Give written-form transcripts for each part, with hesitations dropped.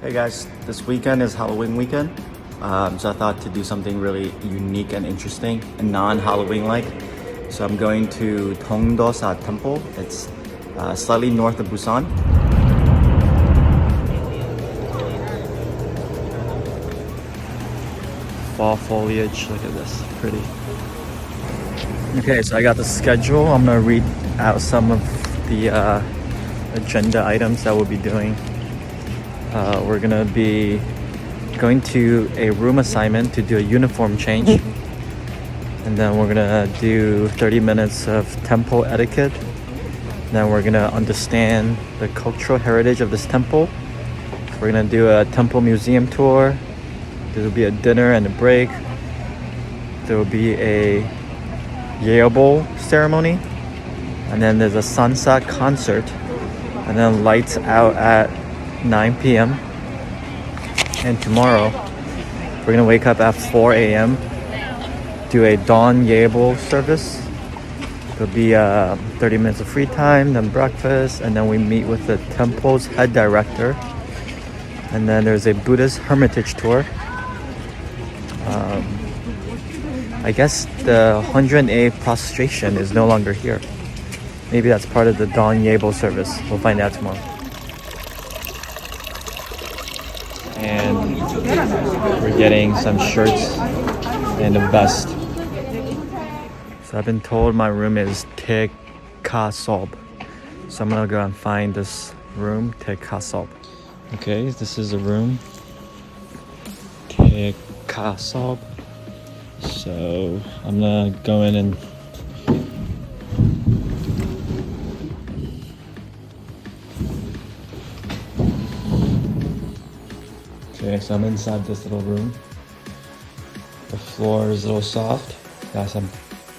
Hey guys, this weekend is Halloween weekend, so I thought to do something really unique and interesting and non-Halloween like. So I'm going to Tongdosa temple. It's slightly north of Busan. Fall foliage, look at this, pretty. Okay, so I got the schedule. I'm gonna read out some of the agenda items that we'll be doing. We're gonna be going to a room assignment to do a uniform change, and then we're gonna do 30 minutes of temple etiquette. Then we're gonna understand the cultural heritage of this temple. We're gonna do a temple museum tour. There will be a dinner and a break. There will be a Yale ceremony, and then there's a sunset concert, and then lights out at 9 p.m. And tomorrow we're gonna wake up at 4 a.m. do a dawn Yale service. There'll be 30 minutes of free time, then breakfast, and then we meet with the temple's head director. And then there's a Buddhist hermitage tour. I guess the 108th prostration is no longer here. Maybe that's part of the dawn Yale service. We'll find out tomorrow. And we're getting some shirts and a vest. So I've been told my room is Tekasob. So I'm gonna go and find this room, Tekasob. Okay, this is the room. Tekasob. So I'm gonna go in and okay, so I'm inside this little room. The floor is a little soft. Got some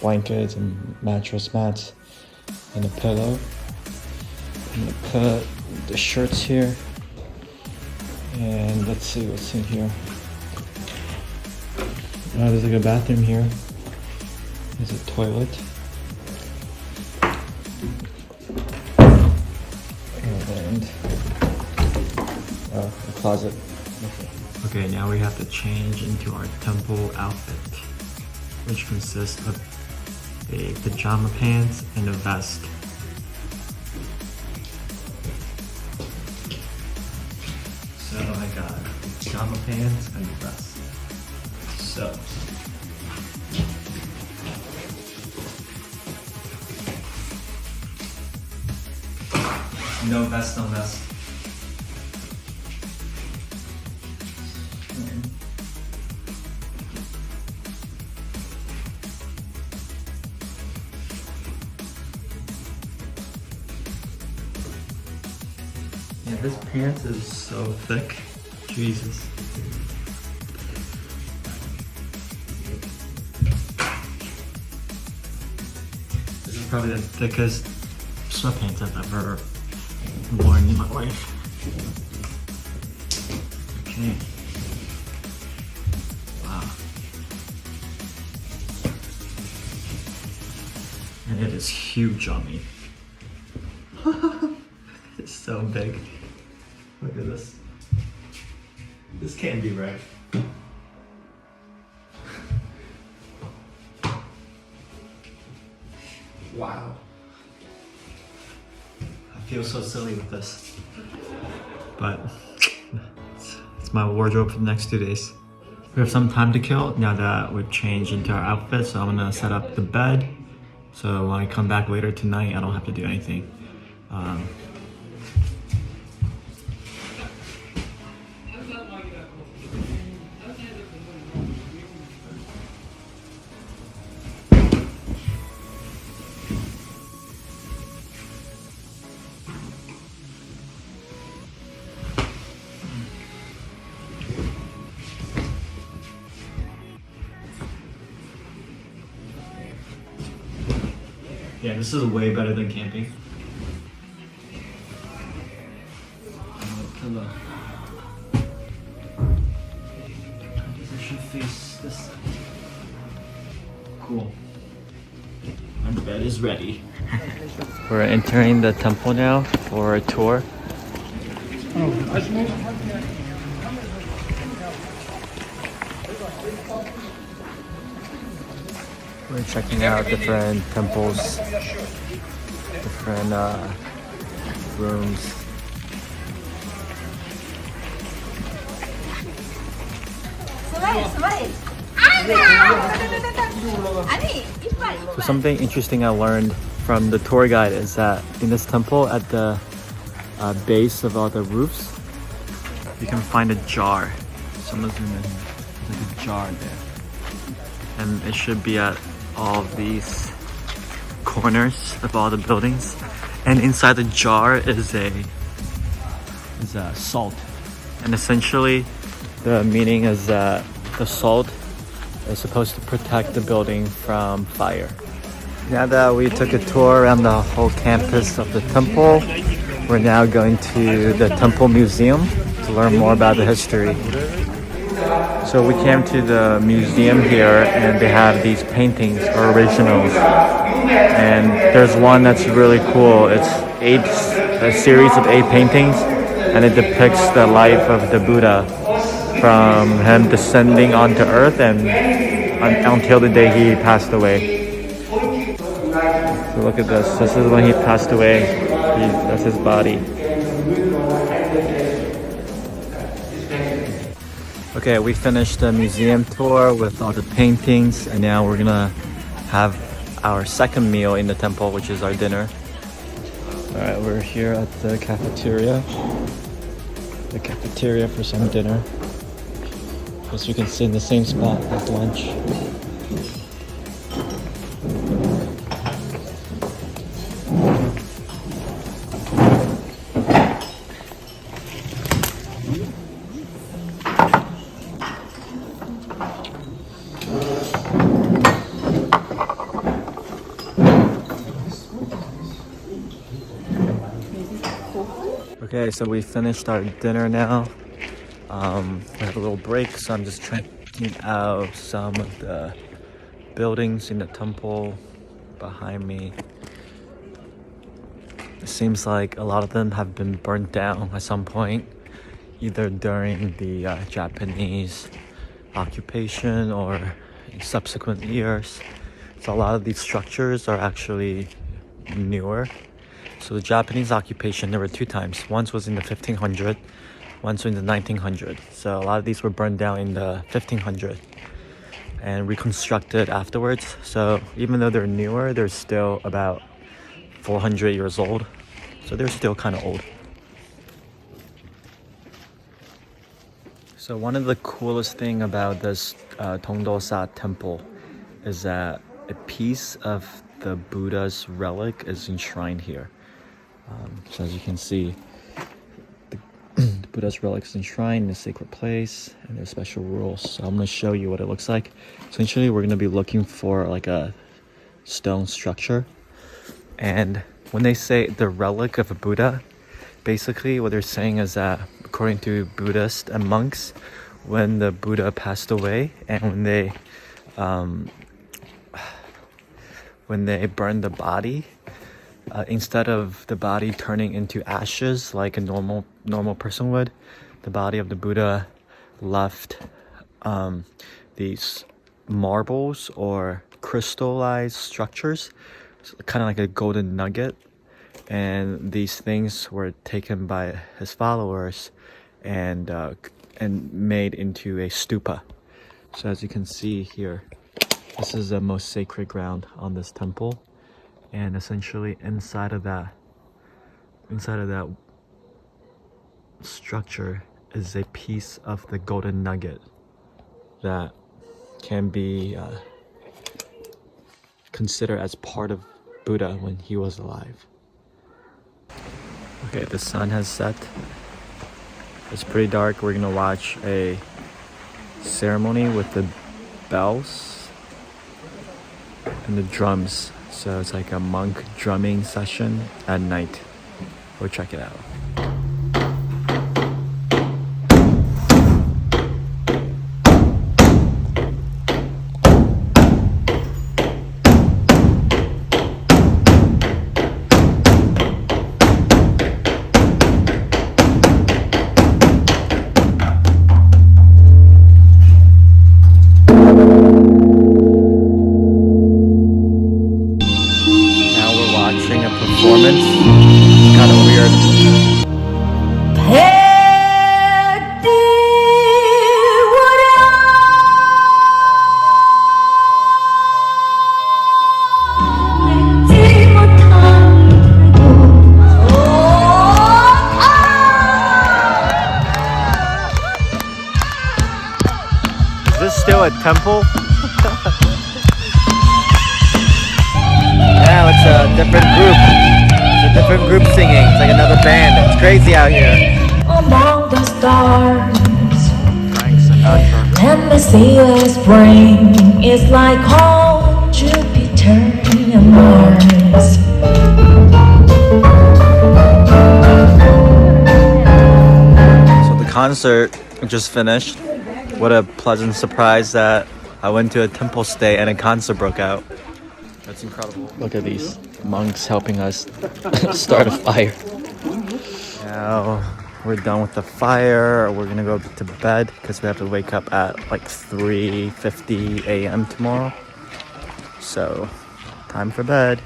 blankets and mattress mats and a pillow. I'm gonna put the shirts here. And let's see what's in here. Oh, there's like a bathroom here. There's a toilet. And a closet. Okay, now we have to change into our temple outfit, which consists of a pajama pants and a vest. So I got pajama pants and a vest. So no vest, no vest. Yeah, this pants is so thick. Jesus. This is probably the thickest sweatpants I've ever worn in my life. Okay. Wow. And it is huge on me. It's so big. Look at this. This can't be right. Wow. I feel so silly with this. But it's my wardrobe for the next 2 days. We have some time to kill now that we've changed into our outfit, so I'm gonna set up the bed. So when I come back later tonight, I don't have to do anything. Yeah, this is way better than camping. Pillow. I guess I should face this side. Cool. My bed is ready. We're entering the temple now for a tour. We're checking out different temples, different rooms. So something interesting I learned from the tour guide is that in this temple, at the base of all the roofs, you can find a jar. Someone's in there. There's like a jar there. And it should be at all of these corners of all the buildings. And inside the jar is a salt. And essentially, the meaning is that the salt is supposed to protect the building from fire. Now that we took a tour around the whole campus of the temple, we're now going to the temple museum to learn more about the history. So we came to the museum here and they have these paintings or originals. And there's one that's really cool. It's a series of 8 paintings, and it depicts the life of the Buddha from him descending onto earth and until the day he passed away. So look at this. This is when he passed away. That's his body. Okay, we finished the museum tour with all the paintings, and now we're gonna have our second meal in the temple, which is our dinner. Alright, we're here at the cafeteria. The cafeteria for some dinner. As you can see, in the same spot as lunch. Okay, so we finished our dinner now. We have a little break, so I'm just checking out some of the buildings in the temple behind me. It seems like a lot of them have been burnt down at some point, either during the Japanese occupation or in subsequent years. So a lot of these structures are actually newer. So the Japanese occupation, there were 2 times. Once was in the 1500s, once in the 1900s. So a lot of these were burned down in the 1500s and reconstructed afterwards. So even though they're newer, they're still about 400 years old. So they're still kind of old. So one of the coolest thing about this Tongdosa temple is that a piece of the Buddha's relic is enshrined here. So as you can see, the Buddha's relic is enshrined in a sacred place, and there's special rules. So I'm going to show you what it looks like. Essentially, we're going to be looking for like a stone structure. And when they say the relic of a Buddha, basically what they're saying is that according to Buddhists and monks, when the Buddha passed away and when they burned the body, instead of the body turning into ashes like a normal person would, the body of the Buddha left these marbles or crystallized structures, kind of like a golden nugget. And these things were taken by his followers and made into a stupa. So as you can see here, this is the most sacred ground on this temple. And essentially inside of that structure is a piece of the golden nugget that can be considered as part of Buddha when he was alive. Okay, the sun has set. It's pretty dark. We're gonna watch a ceremony with the bells and the drums. So it's like a monk drumming session at night. Go check it out. temple. Now it's a different group. It's a different group singing. It's like another band. It's crazy out here. Among the stars, Frank Sinatra. and the sealess spring is like home Jupiter and Mars. So the concert just finished. What a pleasant surprise that I went to a temple stay and a concert broke out. That's incredible. Look at these monks helping us start a fire. Now we're done with the fire. We're gonna go to bed because we have to wake up at like 3:50 a.m. tomorrow. So, time for bed.